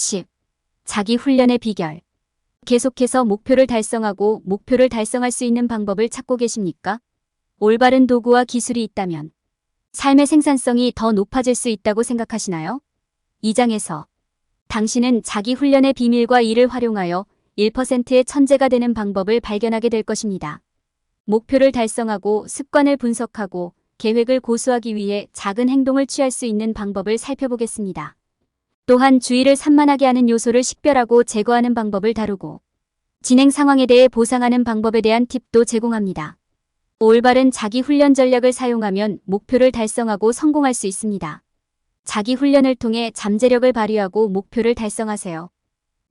10. 자기 훈련의 비결. 계속해서 목표를 달성하고 목표를 달성할 수 있는 방법을 찾고 계십니까? 올바른 도구와 기술이 있다면 삶의 생산성이 더 높아질 수 있다고 생각하시나요? 이 장에서 당신은 자기 훈련의 비밀과 이를 활용하여 1%의 천재가 되는 방법을 발견하게 될 것입니다. 목표를 달성하고 습관을 분석하고 계획을 고수하기 위해 작은 행동을 취할 수 있는 방법을 살펴보겠습니다. 또한 주의를 산만하게 하는 요소를 식별하고 제거하는 방법을 다루고 진행 상황에 대해 보상하는 방법에 대한 팁도 제공합니다. 올바른 자기 훈련 전략을 사용하면 목표를 달성하고 성공할 수 있습니다. 자기 훈련을 통해 잠재력을 발휘하고 목표를 달성하세요.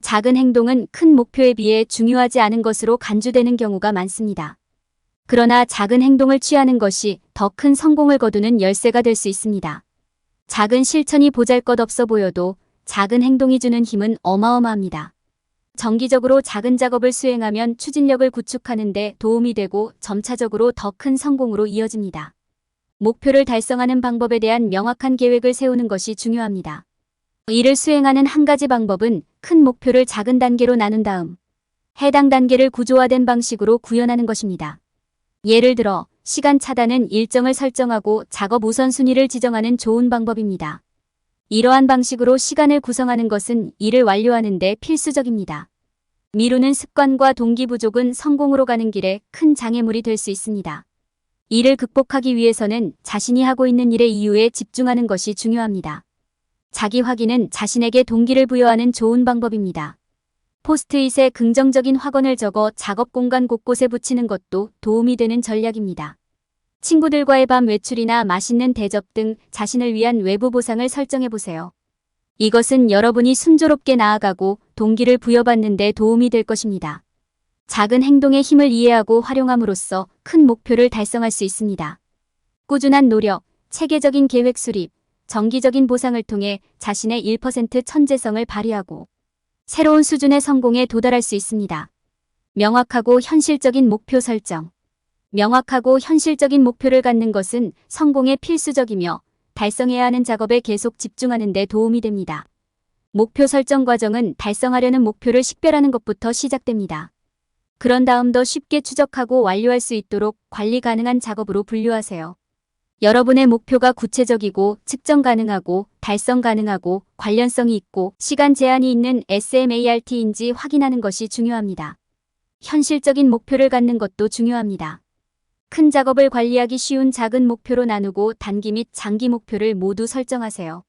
작은 행동은 큰 목표에 비해 중요하지 않은 것으로 간주되는 경우가 많습니다. 그러나 작은 행동을 취하는 것이 더 큰 성공을 거두는 열쇠가 될 수 있습니다. 작은 실천이 보잘것없어 보여도 작은 행동이 주는 힘은 어마어마합니다. 정기적으로 작은 작업을 수행하면 추진력을 구축하는 데 도움이 되고 점차적으로 더 큰 성공으로 이어집니다. 목표를 달성하는 방법에 대한 명확한 계획을 세우는 것이 중요합니다. 이를 수행하는 한 가지 방법은 큰 목표를 작은 단계로 나눈 다음 해당 단계를 구조화된 방식으로 구현하는 것입니다. 예를 들어 시간 차단은 일정을 설정하고 작업 우선순위를 지정하는 좋은 방법입니다. 이러한 방식으로 시간을 구성하는 것은 일을 완료하는 데 필수적입니다. 미루는 습관과 동기 부족은 성공으로 가는 길에 큰 장애물이 될 수 있습니다. 이를 극복하기 위해서는 자신이 하고 있는 일의 이유에 집중하는 것이 중요합니다. 자기 확인은 자신에게 동기를 부여하는 좋은 방법입니다. 포스트잇에 긍정적인 확언을 적어 작업 공간 곳곳에 붙이는 것도 도움이 되는 전략입니다. 친구들과의 밤 외출이나 맛있는 대접 등 자신을 위한 외부 보상을 설정해보세요. 이것은 여러분이 순조롭게 나아가고 동기를 부여받는 데 도움이 될 것입니다. 작은 행동의 힘을 이해하고 활용함으로써 큰 목표를 달성할 수 있습니다. 꾸준한 노력, 체계적인 계획 수립, 정기적인 보상을 통해 자신의 1% 천재성을 발휘하고 새로운 수준의 성공에 도달할 수 있습니다. 명확하고 현실적인 목표 설정. 명확하고 현실적인 목표를 갖는 것은 성공에 필수적이며 달성해야 하는 작업에 계속 집중하는 데 도움이 됩니다. 목표 설정 과정은 달성하려는 목표를 식별하는 것부터 시작됩니다. 그런 다음 더 쉽게 추적하고 완료할 수 있도록 관리 가능한 작업으로 분류하세요. 여러분의 목표가 구체적이고 측정 가능하고 달성 가능하고 관련성이 있고 시간 제한이 있는 SMART인지 확인하는 것이 중요합니다. 현실적인 목표를 갖는 것도 중요합니다. 큰 작업을 관리하기 쉬운 작은 목표로 나누고 단기 및 장기 목표를 모두 설정하세요.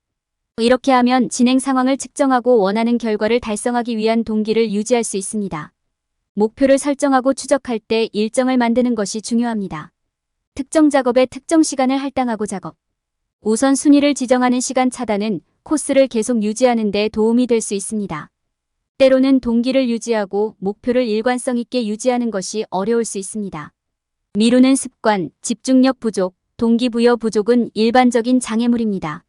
이렇게 하면 진행 상황을 측정하고 원하는 결과를 달성하기 위한 동기를 유지할 수 있습니다. 목표를 설정하고 추적할 때 일정을 만드는 것이 중요합니다. 특정 작업에 특정 시간을 할당하고 작업. 우선순위를 지정하는 시간 차단은 코스를 계속 유지하는 데 도움이 될 수 있습니다. 때로는 동기를 유지하고 목표를 일관성 있게 유지하는 것이 어려울 수 있습니다. 미루는 습관, 집중력 부족, 동기부여 부족은 일반적인 장애물입니다.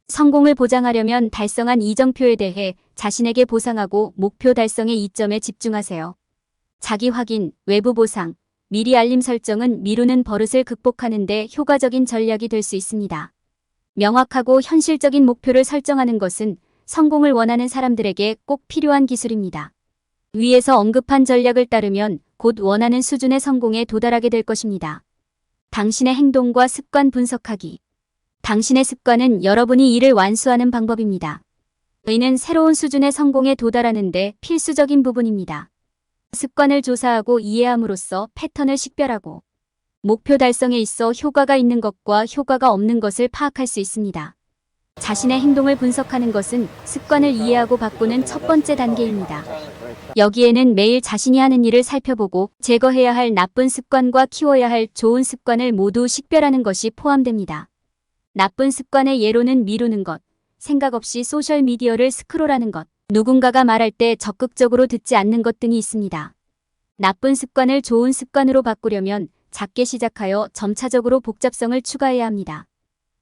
성공을 보장하려면 달성한 이정표에 대해 자신에게 보상하고 목표 달성의 이점에 집중하세요. 자기 확인, 외부 보상, 미리 알림 설정은 미루는 버릇을 극복하는 데 효과적인 전략이 될 수 있습니다. 명확하고 현실적인 목표를 설정하는 것은 성공을 원하는 사람들에게 꼭 필요한 기술입니다. 위에서 언급한 전략을 따르면 곧 원하는 수준의 성공에 도달하게 될 것입니다. 당신의 행동과 습관 분석하기. 당신의 습관은 여러분이 이를 완수하는 방법입니다. 이는 새로운 수준의 성공에 도달하는 데 필수적인 부분입니다. 습관을 조사하고 이해함으로써 패턴을 식별하고 목표 달성에 있어 효과가 있는 것과 효과가 없는 것을 파악할 수 있습니다. 자신의 행동을 분석하는 것은 습관을 이해하고 바꾸는 첫 번째 단계입니다. 여기에는 매일 자신이 하는 일을 살펴보고 제거해야 할 나쁜 습관과 키워야 할 좋은 습관을 모두 식별하는 것이 포함됩니다. 나쁜 습관의 예로는 미루는 것, 생각 없이 소셜미디어를 스크롤하는 것, 누군가가 말할 때 적극적으로 듣지 않는 것 등이 있습니다. 나쁜 습관을 좋은 습관으로 바꾸려면 작게 시작하여 점차적으로 복잡성을 추가해야 합니다.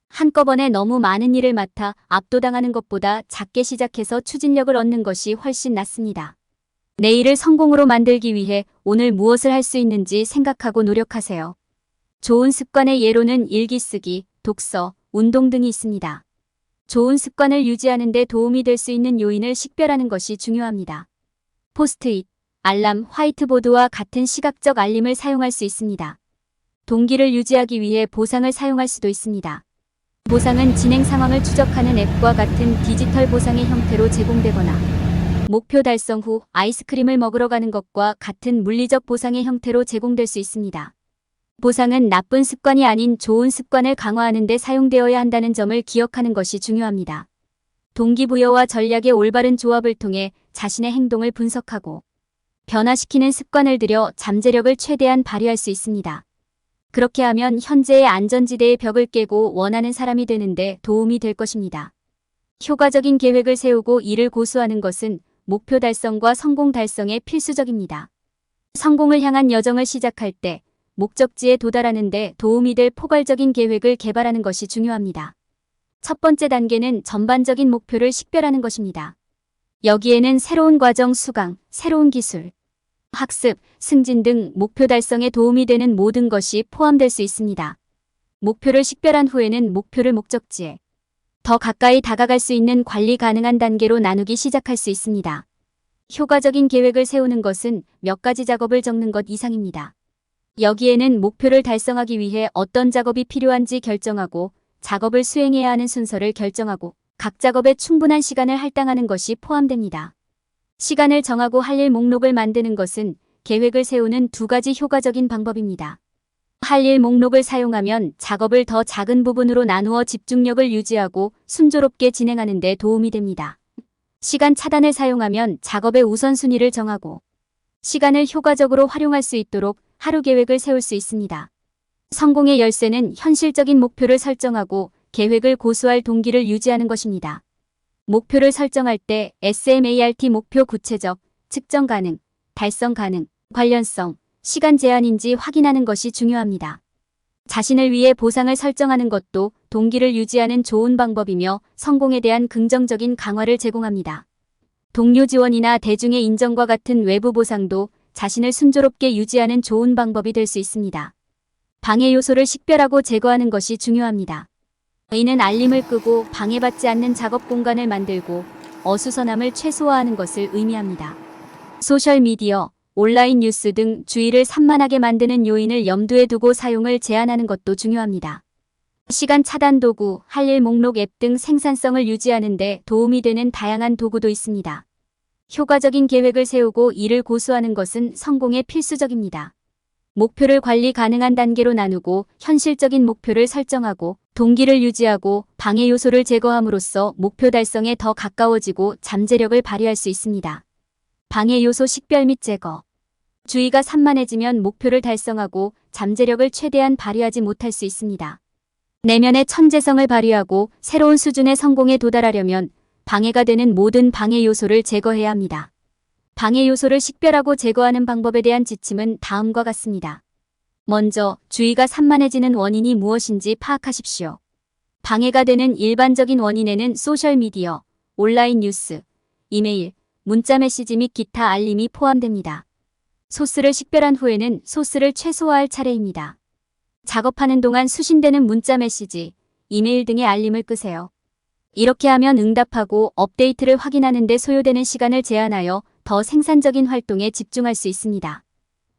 한꺼번에 너무 많은 일을 맡아 압도당하는 것보다 작게 시작해서 추진력을 얻는 것이 훨씬 낫습니다. 내일을 성공으로 만들기 위해 오늘 무엇을 할 수 있는지 생각하고 노력하세요. 좋은 습관의 예로는 일기 쓰기, 독서, 운동 등이 있습니다. 좋은 습관을 유지하는 데 도움이 될 수 있는 요인을 식별하는 것이 중요합니다. 포스트잇, 알람, 화이트보드와 같은 시각적 알림을 사용할 수 있습니다. 동기를 유지하기 위해 보상을 사용할 수도 있습니다. 보상은 진행 상황을 추적하는 앱과 같은 디지털 보상의 형태로 제공되거나 목표 달성 후 아이스크림을 먹으러 가는 것과 같은 물리적 보상의 형태로 제공될 수 있습니다. 보상은 나쁜 습관이 아닌 좋은 습관을 강화하는 데 사용되어야 한다는 점을 기억하는 것이 중요합니다. 동기부여와 전략의 올바른 조합을 통해 자신의 행동을 분석하고 변화시키는 습관을 들여 잠재력을 최대한 발휘할 수 있습니다. 그렇게 하면 현재의 안전지대의 벽을 깨고 원하는 사람이 되는데 도움이 될 것입니다. 효과적인 계획을 세우고 이를 고수하는 것은 목표 달성과 성공 달성에 필수적입니다. 성공을 향한 여정을 시작할 때 목적지에 도달하는 데 도움이 될 포괄적인 계획을 개발하는 것이 중요합니다. 첫 번째 단계는 전반적인 목표를 식별하는 것입니다. 여기에는 새로운 과정 수강, 새로운 기술, 학습, 승진 등 목표 달성에 도움이 되는 모든 것이 포함될 수 있습니다. 목표를 식별한 후에는 목표를 목적지에 더 가까이 다가갈 수 있는 관리 가능한 단계로 나누기 시작할 수 있습니다. 효과적인 계획을 세우는 것은 몇 가지 작업을 적는 것 이상입니다. 여기에는 목표를 달성하기 위해 어떤 작업이 필요한지 결정하고 작업을 수행해야 하는 순서를 결정하고 각 작업에 충분한 시간을 할당하는 것이 포함됩니다. 시간을 정하고 할 일 목록을 만드는 것은 계획을 세우는 두 가지 효과적인 방법입니다. 할 일 목록을 사용하면 작업을 더 작은 부분으로 나누어 집중력을 유지하고 순조롭게 진행하는 데 도움이 됩니다. 시간 차단을 사용하면 작업의 우선순위를 정하고 시간을 효과적으로 활용할 수 있도록 하루 계획을 세울 수 있습니다. 성공의 열쇠는 현실적인 목표를 설정하고 계획을 고수할 동기를 유지하는 것입니다. 목표를 설정할 때 SMART 목표 구체적, 측정 가능, 달성 가능, 관련성, 시간 제한인지 확인하는 것이 중요합니다. 자신을 위해 보상을 설정하는 것도 동기를 유지하는 좋은 방법이며 성공에 대한 긍정적인 강화를 제공합니다. 동료 지원이나 대중의 인정과 같은 외부 보상도 자신을 순조롭게 유지하는 좋은 방법이 될 수 있습니다. 방해 요소를 식별하고 제거하는 것이 중요합니다. 이는 알림을 끄고 방해받지 않는 작업 공간을 만들고 어수선함을 최소화하는 것을 의미합니다. 소셜미디어, 온라인 뉴스 등 주의를 산만하게 만드는 요인을 염두에 두고 사용을 제한하는 것도 중요합니다. 시간 차단 도구, 할 일 목록 앱 등 생산성을 유지하는 데 도움이 되는 다양한 도구도 있습니다. 효과적인 계획을 세우고 이를 고수하는 것은 성공에 필수적입니다. 목표를 관리 가능한 단계로 나누고 현실적인 목표를 설정하고 동기를 유지하고 방해 요소를 제거함으로써 목표 달성에 더 가까워지고 잠재력을 발휘할 수 있습니다. 방해 요소 식별 및 제거. 주의가 산만해지면 목표를 달성하고 잠재력을 최대한 발휘하지 못할 수 있습니다. 내면의 천재성을 발휘하고 새로운 수준의 성공에 도달하려면 방해가 되는 모든 방해 요소를 제거해야 합니다. 방해 요소를 식별하고 제거하는 방법에 대한 지침은 다음과 같습니다. 먼저 주의가 산만해지는 원인이 무엇인지 파악하십시오. 방해가 되는 일반적인 원인에는 소셜미디어, 온라인 뉴스, 이메일, 문자 메시지 및 기타 알림이 포함됩니다. 소스를 식별한 후에는 소스를 최소화할 차례입니다. 작업하는 동안 수신되는 문자 메시지, 이메일 등의 알림을 끄세요. 이렇게 하면 응답하고 업데이트를 확인하는 데 소요되는 시간을 제한하여 더 생산적인 활동에 집중할 수 있습니다.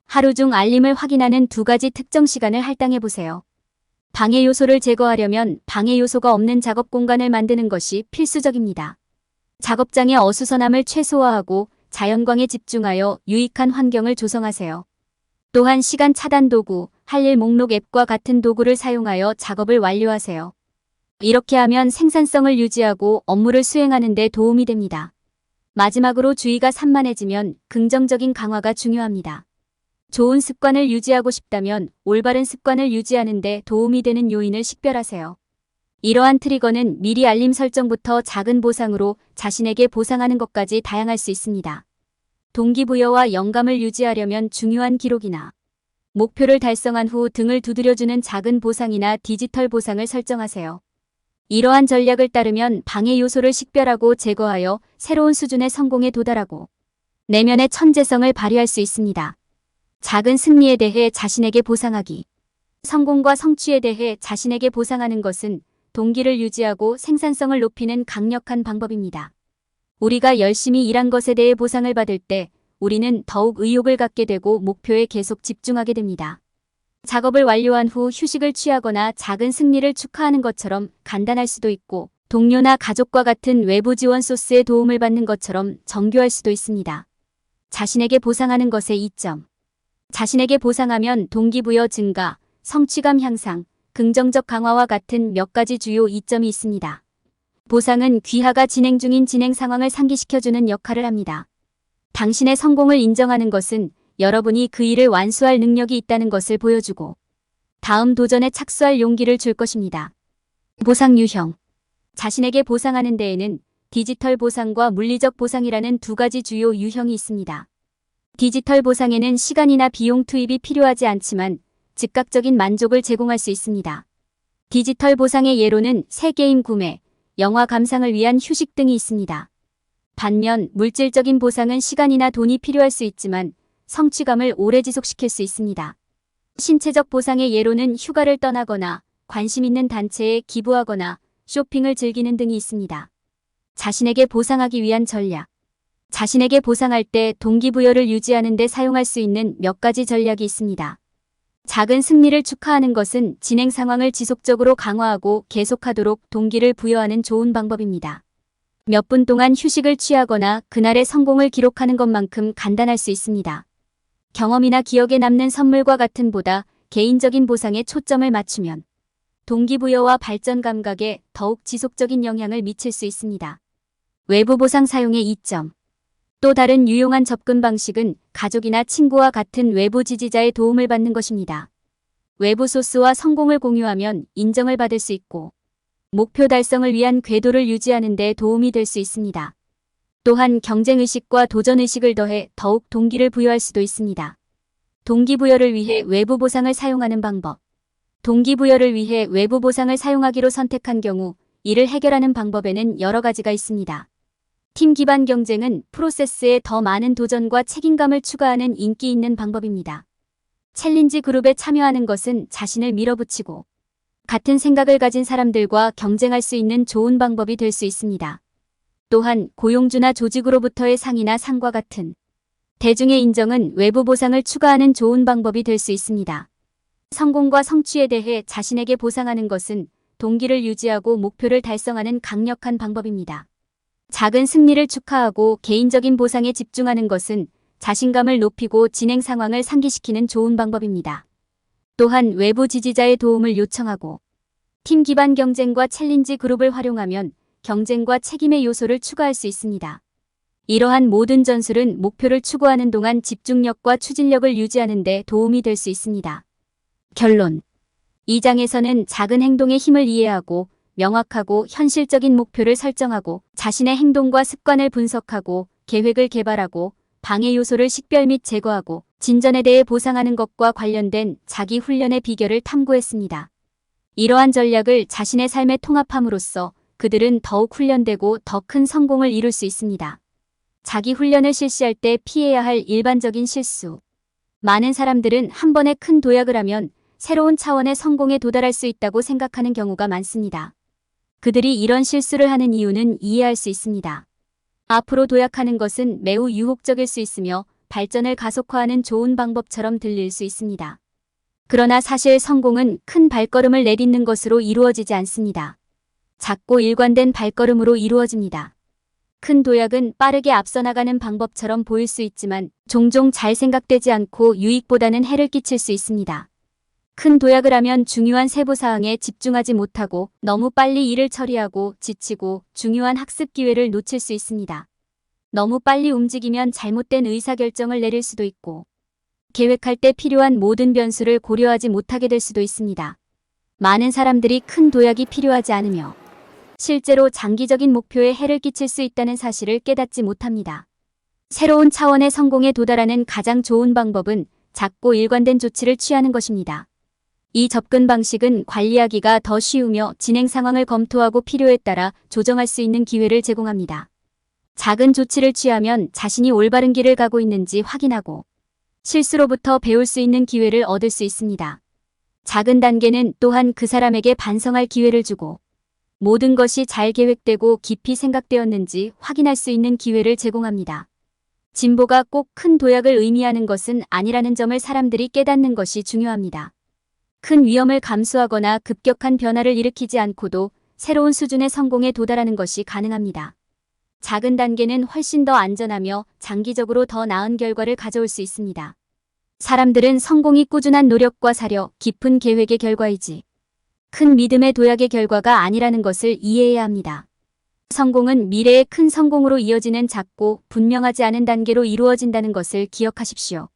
하루 중 알림을 확인하는 두 가지 특정 시간을 할당해 보세요. 방해 요소를 제거하려면 방해 요소가 없는 작업 공간을 만드는 것이 필수적입니다. 작업장의 어수선함을 최소화하고 자연광에 집중하여 유익한 환경을 조성하세요. 또한 시간 차단 도구, 할 일 목록 앱과 같은 도구를 사용하여 작업을 완료하세요. 이렇게 하면 생산성을 유지하고 업무를 수행하는 데 도움이 됩니다. 마지막으로 주의가 산만해지면 긍정적인 강화가 중요합니다. 좋은 습관을 유지하고 싶다면 올바른 습관을 유지하는 데 도움이 되는 요인을 식별하세요. 이러한 트리거는 미리 알림 설정부터 작은 보상으로 자신에게 보상하는 것까지 다양할 수 있습니다. 동기부여와 영감을 유지하려면 중요한 기록이나 목표를 달성한 후 등을 두드려주는 작은 보상이나 디지털 보상을 설정하세요. 이러한 전략을 따르면 방해 요소를 식별하고 제거하여 새로운 수준의 성공에 도달하고 내면의 천재성을 발휘할 수 있습니다. 작은 승리에 대해 자신에게 보상하기. 성공과 성취에 대해 자신에게 보상하는 것은 동기를 유지하고 생산성을 높이는 강력한 방법입니다. 우리가 열심히 일한 것에 대해 보상을 받을 때 우리는 더욱 의욕을 갖게 되고 목표에 계속 집중하게 됩니다. 작업을 완료한 후 휴식을 취하거나 작은 승리를 축하하는 것처럼 간단할 수도 있고, 동료나 가족과 같은 외부 지원 소스의 도움을 받는 것처럼 정교할 수도 있습니다. 자신에게 보상하는 것의 이점. 자신에게 보상하면 동기부여 증가, 성취감 향상, 긍정적 강화와 같은 몇 가지 주요 이점이 있습니다. 보상은 귀하가 진행 중인 진행 상황을 상기시켜주는 역할을 합니다. 당신의 성공을 인정하는 것은 여러분이 그 일을 완수할 능력이 있다는 것을 보여주고 다음 도전에 착수할 용기를 줄 것입니다. 보상 유형. 자신에게 보상하는 데에는 디지털 보상과 물리적 보상이라는 두 가지 주요 유형이 있습니다. 디지털 보상에는 시간이나 비용 투입이 필요하지 않지만 즉각적인 만족을 제공할 수 있습니다. 디지털 보상의 예로는 새 게임 구매, 영화 감상을 위한 휴식 등이 있습니다. 반면 물질적인 보상은 시간이나 돈이 필요할 수 있지만 성취감을 오래 지속시킬 수 있습니다. 신체적 보상의 예로는 휴가를 떠나거나 관심 있는 단체에 기부하거나 쇼핑을 즐기는 등이 있습니다. 자신에게 보상하기 위한 전략. 자신에게 보상할 때 동기부여를 유지하는 데 사용할 수 있는 몇 가지 전략이 있습니다. 작은 승리를 축하하는 것은 진행 상황을 지속적으로 강화하고 계속하도록 동기를 부여하는 좋은 방법입니다. 몇 분 동안 휴식을 취하거나 그날의 성공을 기록하는 것만큼 간단할 수 있습니다. 경험이나 기억에 남는 선물과 같은 보다 개인적인 보상에 초점을 맞추면 동기부여와 발전 감각에 더욱 지속적인 영향을 미칠 수 있습니다. 외부 보상 사용의 이점. 또 다른 유용한 접근 방식은 가족이나 친구와 같은 외부 지지자의 도움을 받는 것입니다. 외부 소스와 성공을 공유하면 인정을 받을 수 있고 목표 달성을 위한 궤도를 유지하는 데 도움이 될 수 있습니다. 또한 경쟁의식과 도전의식을 더해 더욱 동기를 부여할 수도 있습니다. 동기부여를 위해 외부 보상을 사용하는 방법. 동기부여를 위해 외부 보상을 사용하기로 선택한 경우 이를 해결하는 방법에는 여러 가지가 있습니다. 팀 기반 경쟁은 프로세스에 더 많은 도전과 책임감을 추가하는 인기 있는 방법입니다. 챌린지 그룹에 참여하는 것은 자신을 밀어붙이고 같은 생각을 가진 사람들과 경쟁할 수 있는 좋은 방법이 될 수 있습니다. 또한 고용주나 조직으로부터의 상이나 상과 같은 대중의 인정은 외부 보상을 추가하는 좋은 방법이 될 수 있습니다. 성공과 성취에 대해 자신에게 보상하는 것은 동기를 유지하고 목표를 달성하는 강력한 방법입니다. 작은 승리를 축하하고 개인적인 보상에 집중하는 것은 자신감을 높이고 진행 상황을 상기시키는 좋은 방법입니다. 또한 외부 지지자의 도움을 요청하고 팀 기반 경쟁과 챌린지 그룹을 활용하면 경쟁과 책임의 요소를 추가할 수 있습니다. 이러한 모든 전술은 목표를 추구하는 동안 집중력과 추진력을 유지하는 데 도움이 될 수 있습니다. 결론. 이 장에서는 작은 행동의 힘을 이해하고 명확하고 현실적인 목표를 설정하고 자신의 행동과 습관을 분석하고 계획을 개발하고 방해 요소를 식별 및 제거하고 진전에 대해 보상하는 것과 관련된 자기 훈련의 비결을 탐구했습니다. 이러한 전략을 자신의 삶에 통합함으로써 그들은 더욱 훈련되고 더 큰 성공을 이룰 수 있습니다. 자기 훈련을 실시할 때 피해야 할 일반적인 실수. 많은 사람들은 한 번에 큰 도약을 하면 새로운 차원의 성공에 도달할 수 있다고 생각하는 경우가 많습니다. 그들이 이런 실수를 하는 이유는 이해할 수 있습니다. 앞으로 도약하는 것은 매우 유혹적일 수 있으며 발전을 가속화하는 좋은 방법처럼 들릴 수 있습니다. 그러나 사실 성공은 큰 발걸음을 내딛는 것으로 이루어지지 않습니다. 작고 일관된 발걸음으로 이루어집니다. 큰 도약은 빠르게 앞서 나가는 방법처럼 보일 수 있지만 종종 잘 생각되지 않고 유익보다는 해를 끼칠 수 있습니다. 큰 도약을 하면 중요한 세부사항에 집중하지 못하고 너무 빨리 일을 처리하고 지치고 중요한 학습 기회를 놓칠 수 있습니다. 너무 빨리 움직이면 잘못된 의사결정을 내릴 수도 있고 계획할 때 필요한 모든 변수를 고려하지 못하게 될 수도 있습니다. 많은 사람들이 큰 도약이 필요하지 않으며 실제로 장기적인 목표에 해를 끼칠 수 있다는 사실을 깨닫지 못합니다. 새로운 차원의 성공에 도달하는 가장 좋은 방법은 작고 일관된 조치를 취하는 것입니다. 이 접근 방식은 관리하기가 더 쉬우며 진행 상황을 검토하고 필요에 따라 조정할 수 있는 기회를 제공합니다. 작은 조치를 취하면 자신이 올바른 길을 가고 있는지 확인하고 실수로부터 배울 수 있는 기회를 얻을 수 있습니다. 작은 단계는 또한 그 사람에게 반성할 기회를 주고 모든 것이 잘 계획되고 깊이 생각되었는지 확인할 수 있는 기회를 제공합니다. 진보가 꼭 큰 도약을 의미하는 것은 아니라는 점을 사람들이 깨닫는 것이 중요합니다. 큰 위험을 감수하거나 급격한 변화를 일으키지 않고도 새로운 수준의 성공에 도달하는 것이 가능합니다. 작은 단계는 훨씬 더 안전하며 장기적으로 더 나은 결과를 가져올 수 있습니다. 사람들은 성공이 꾸준한 노력과 사려, 깊은 계획의 결과이지 큰 믿음의 도약의 결과가 아니라는 것을 이해해야 합니다. 성공은 미래의 큰 성공으로 이어지는 작고 분명하지 않은 단계로 이루어진다는 것을 기억하십시오.